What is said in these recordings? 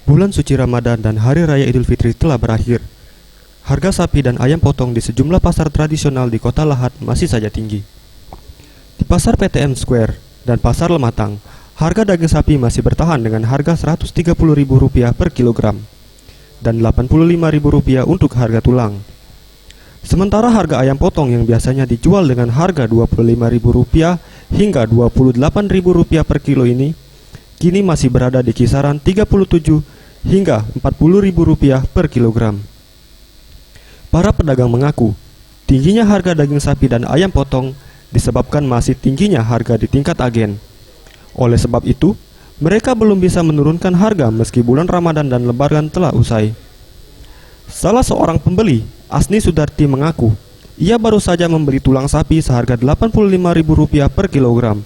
Bulan suci Ramadan dan Hari Raya Idul Fitri telah berakhir. Harga sapi dan ayam potong di sejumlah pasar tradisional di Kota Lahat masih saja tinggi. Di Pasar PTM Square dan Pasar Lematang, harga daging sapi masih bertahan dengan harga Rp130.000 per kilogram dan Rp85.000 untuk harga tulang. Sementara harga ayam potong yang biasanya dijual dengan harga Rp25.000 hingga Rp28.000 per kilo ini kini masih berada di kisaran Rp37 hingga Rp40.000 per kilogram. Para pedagang mengaku, tingginya harga daging sapi dan ayam potong disebabkan masih tingginya harga di tingkat agen. Oleh sebab itu, mereka belum bisa menurunkan harga meski bulan Ramadan dan Lebaran telah usai. Salah seorang pembeli, Asni Sudarti, mengaku ia baru saja membeli tulang sapi seharga Rp85.000 per kilogram.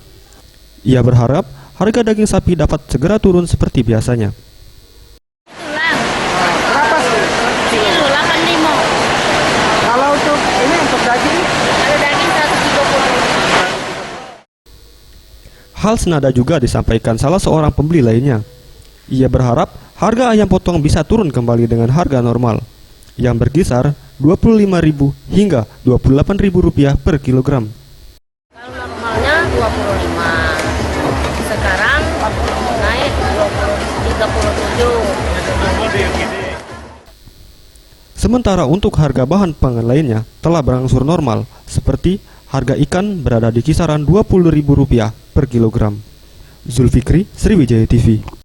Ia berharap harga daging sapi dapat segera turun seperti biasanya. Tulang, Berapa sih? kilo 85. Kalau untuk ini untuk daging Ada daging 130. Hal senada juga disampaikan salah seorang pembeli lainnya. Ia berharap harga ayam potong bisa turun kembali dengan harga normal, yang berkisar Rp25.000 hingga Rp28.000 per kilogram. Kalau normalnya 25. Sekarang naik 37. Sementara untuk harga bahan pangan lainnya telah berangsur normal, seperti harga ikan berada di kisaran Rp20.000 per kilogram. Zulfikri, Sriwijaya TV.